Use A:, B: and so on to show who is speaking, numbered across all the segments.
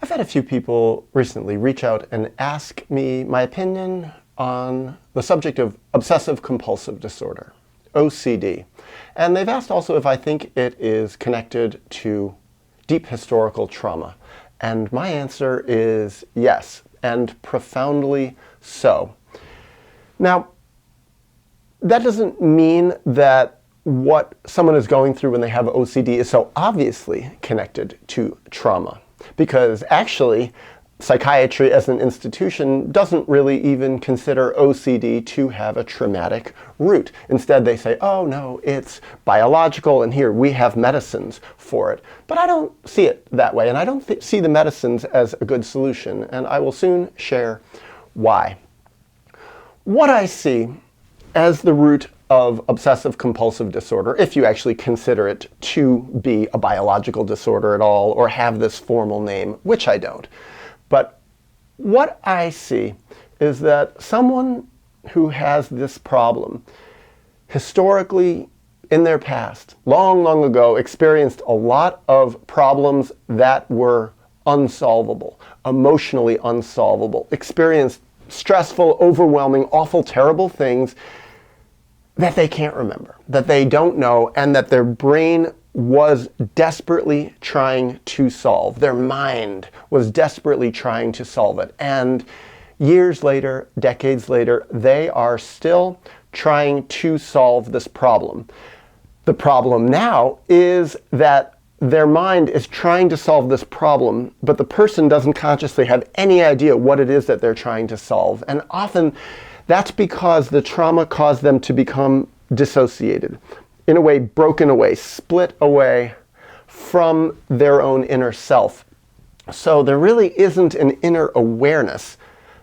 A: I've had a few people recently reach out and ask me my opinion on the subject of obsessive compulsive disorder, OCD. And they've asked also if I think it is connected to deep historical trauma. And my answer is yes, and profoundly so. Now, that doesn't mean that what someone is going through when they have OCD is so obviously connected to trauma. Because actually, psychiatry as an institution doesn't really even consider OCD to have a traumatic root. Instead, they say, oh no, it's biological, and here we have medicines for it. But I don't see it that way, and I don't see the medicines as a good solution, and I will soon share why. What I see as the root of obsessive compulsive disorder, if you actually consider it to be a biological disorder at all or have this formal name, which I don't. But what I see is that someone who has this problem historically in their past, long, long ago, experienced a lot of problems that were unsolvable, emotionally unsolvable, experienced stressful, overwhelming, awful, terrible things that they can't remember, that they don't know, and that their brain was desperately trying to solve. Their mind was desperately trying to solve it. And years later, decades later, they are still trying to solve this problem. The problem now is that their mind is trying to solve this problem, but the person doesn't consciously have any idea what it is that they're trying to solve. And often that's because the trauma caused them to become dissociated, in a way broken away, split away from their own inner self. So there really isn't an inner awareness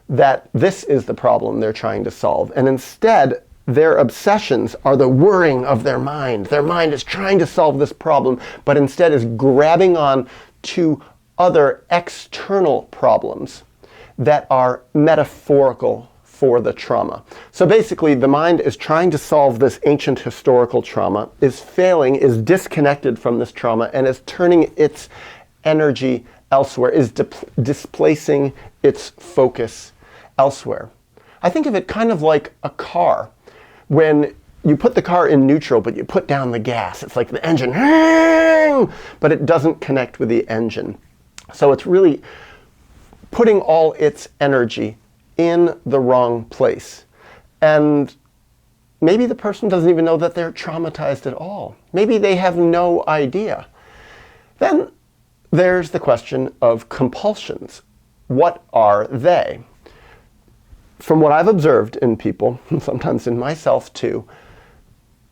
A: that this is the problem they're trying to solve. And instead, their obsessions are the whirring of their mind. Their mind is trying to solve this problem, but instead is grabbing on to other external problems that are metaphorical for the trauma. So basically, the mind is trying to solve this ancient historical trauma, is failing, is disconnected from this trauma, and is turning its energy elsewhere, is displacing its focus elsewhere. I think of it kind of like a car. When you put the car in neutral, but you put down the gas, it's like the engine, but it doesn't connect with the engine. So it's really putting all its energy in the wrong place. And maybe the person doesn't even know that they're traumatized at all. Maybe they have no idea. Then there's the question of compulsions. What are they? From what I've observed in people, sometimes in myself too,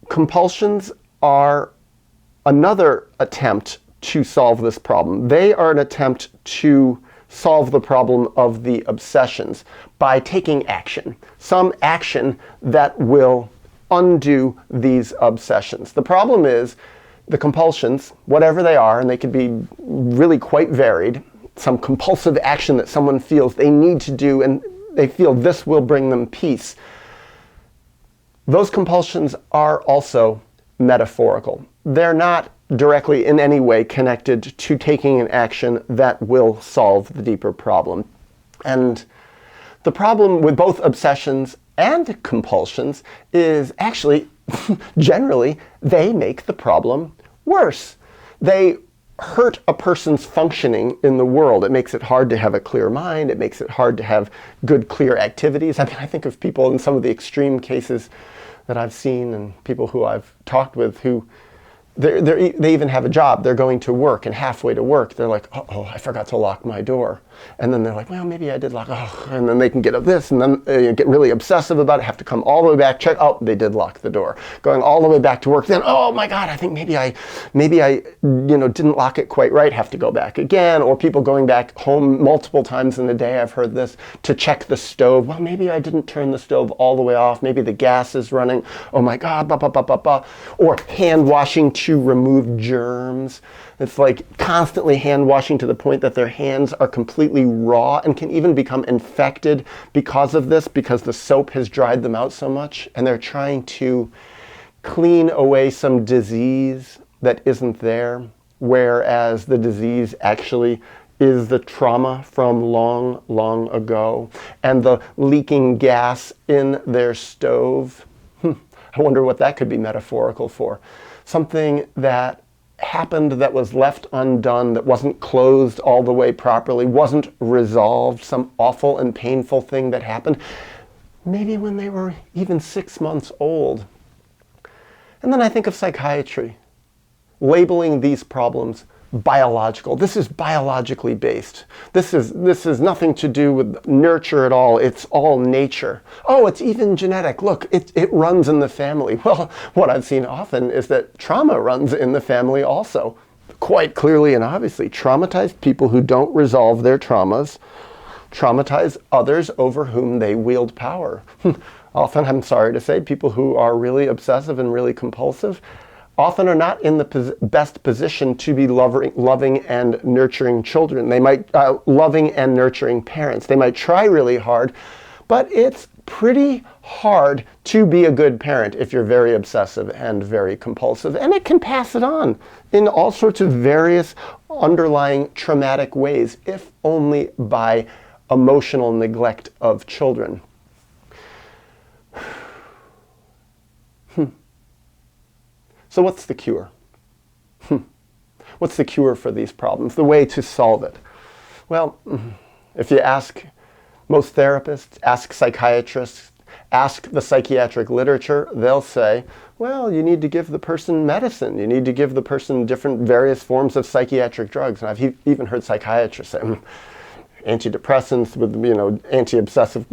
A: compulsions are another attempt to solve this problem. They are an attempt to solve the problem of the obsessions by taking action, some action that will undo these obsessions. The problem is the compulsions, whatever they are, and they could be really quite varied, some compulsive action that someone feels they need to do and they feel this will bring them peace. Those compulsions are also metaphorical. They're not directly in any way connected to taking an action that will solve the deeper problem. And the problem with both obsessions and compulsions is actually, generally, they make the problem worse. They hurt a person's functioning in the world. It makes it hard to have a clear mind. It makes it hard to have good, clear activities. I mean, I think of people in some of the extreme cases that I've seen and people who I've talked with who they even have a job. They're going to work, and halfway to work, they're like, oh, I forgot to lock my door. And then they're like, well, maybe I did lock, and then they can get this, and then get really obsessive about it, have to come all the way back, check, oh, they did lock the door. Going all the way back to work, then, oh my God, I think maybe I didn't lock it quite right, have to go back again. Or people going back home multiple times in a day, I've heard this, to check the stove. Well, maybe I didn't turn the stove all the way off, maybe the gas is running, oh my God, blah, blah, blah, blah, blah. Or hand washing to remove germs. It's like constantly hand washing to the point that their hands are completely raw and can even become infected because of this, because the soap has dried them out so much, and they're trying to clean away some disease that isn't there, whereas the disease actually is the trauma from long, long ago and the leaking gas in their stove. I wonder what that could be metaphorical for. Something that happened that was left undone, that wasn't closed all the way properly, wasn't resolved, some awful and painful thing that happened, maybe when they were even 6 months old. And then I think of psychiatry, labeling these problems biological. This is biologically based. This is nothing to do with nurture at all. It's all nature. Oh, it's even genetic. Look, it runs in the family. Well, what I've seen often is that trauma runs in the family also. Quite clearly and obviously, traumatized people who don't resolve their traumas traumatize others over whom they wield power. Often, I'm sorry to say, people who are really obsessive and really compulsive often are not in the best position to be loving and nurturing children. They might, loving and nurturing parents. They might try really hard, but it's pretty hard to be a good parent if you're very obsessive and very compulsive. And it can pass it on in all sorts of various underlying traumatic ways, if only by emotional neglect of children. So what's the cure? What's the cure for these problems? The way to solve it? Well, if you ask most therapists, ask psychiatrists, ask the psychiatric literature, they'll say, well, you need to give the person medicine. You need to give the person different various forms of psychiatric drugs. And I've even heard psychiatrists say, antidepressants with, anti-obsessive,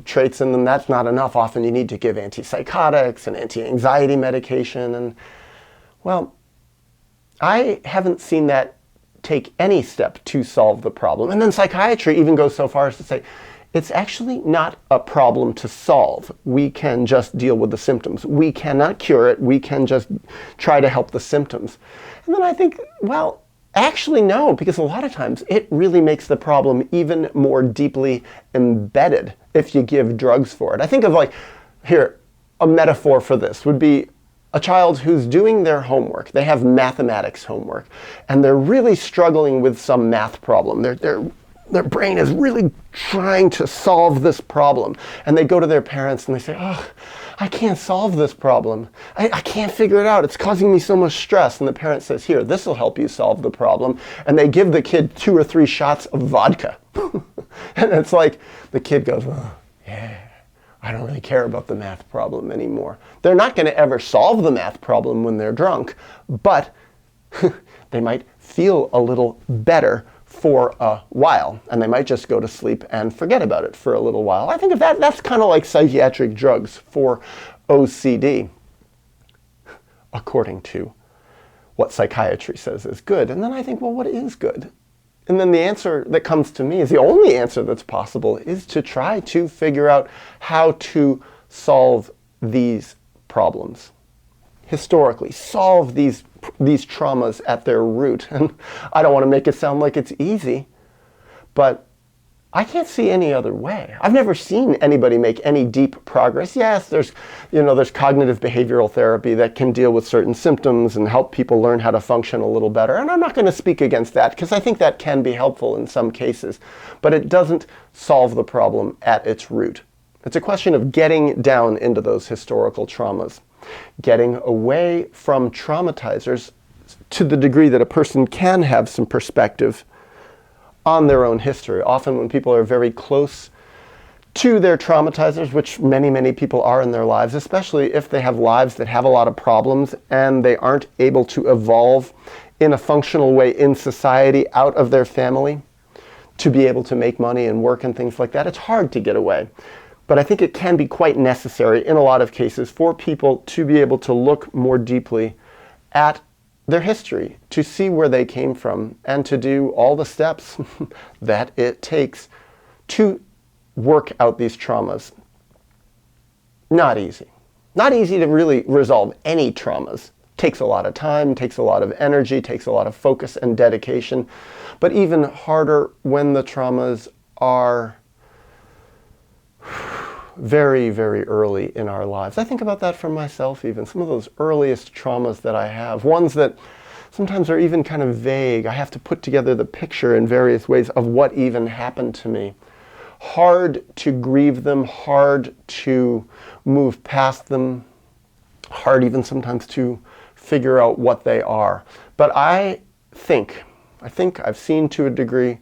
A: traits in them, that's not enough. Often you need to give antipsychotics and anti-anxiety medication. And well, I haven't seen that take any step to solve the problem. And then psychiatry even goes so far as to say, it's actually not a problem to solve. We can just deal with the symptoms. We cannot cure it. We can just try to help the symptoms. And then I think, well, actually no, because a lot of times it really makes the problem even more deeply embedded if you give drugs for it. I think of a metaphor for this would be a child who's doing their homework. They have mathematics homework, and they're really struggling with some math problem. Their brain is really trying to solve this problem. And they go to their parents and they say, oh, I can't solve this problem. I can't figure it out. It's causing me so much stress. And the parent says, here, this will help you solve the problem. And they give the kid 2 or 3 shots of vodka. And it's like the kid goes, oh, yeah, I don't really care about the math problem anymore. They're not going to ever solve the math problem when they're drunk, but they might feel a little better for a while, and they might just go to sleep and forget about it for a little while. I think of that's kind of like psychiatric drugs for OCD, according to what psychiatry says is good. And then I think, well, what is good? And then the answer that comes to me is the only answer that's possible is to try to figure out how to solve these problems. Historically, solve these traumas at their root. And I don't want to make it sound like it's easy, but I can't see any other way. I've never seen anybody make any deep progress. Yes, there's cognitive behavioral therapy that can deal with certain symptoms and help people learn how to function a little better. And I'm not going to speak against that because I think that can be helpful in some cases, but it doesn't solve the problem at its root. It's a question of getting down into those historical traumas, getting away from traumatizers to the degree that a person can have some perspective on their own history. Often when people are very close to their traumatizers, which many, many people are in their lives, especially if they have lives that have a lot of problems and they aren't able to evolve in a functional way in society out of their family to be able to make money and work and things like that, it's hard to get away. But I think it can be quite necessary in a lot of cases for people to be able to look more deeply at their history, to see where they came from, and to do all the steps that it takes to work out these traumas. Not easy. Not easy to really resolve any traumas. Takes a lot of time, takes a lot of energy, takes a lot of focus and dedication. But even harder when the traumas are very, very early in our lives. I think about that for myself even. Some of those earliest traumas that I have, ones that sometimes they're even kind of vague. I have to put together the picture in various ways of what even happened to me. Hard to grieve them, hard to move past them, hard even sometimes to figure out what they are. But I think I've seen to a degree,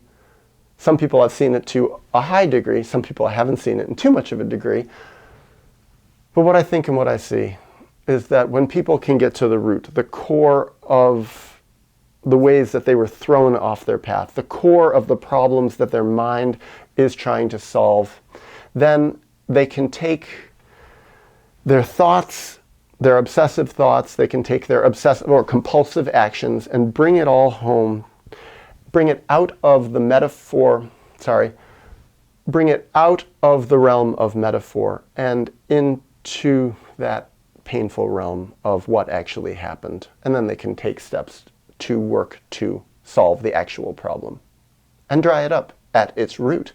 A: some people have seen it to a high degree, some people haven't seen it in too much of a degree. But what I think and what I see is that when people can get to the root, the core of the ways that they were thrown off their path, the core of the problems that their mind is trying to solve, then they can take their thoughts, their obsessive thoughts, they can take their obsessive or compulsive actions and bring it all home, bring it out of the bring it out of the realm of metaphor and into that painful realm of what actually happened. And then they can take steps to work to solve the actual problem and dry it up at its root.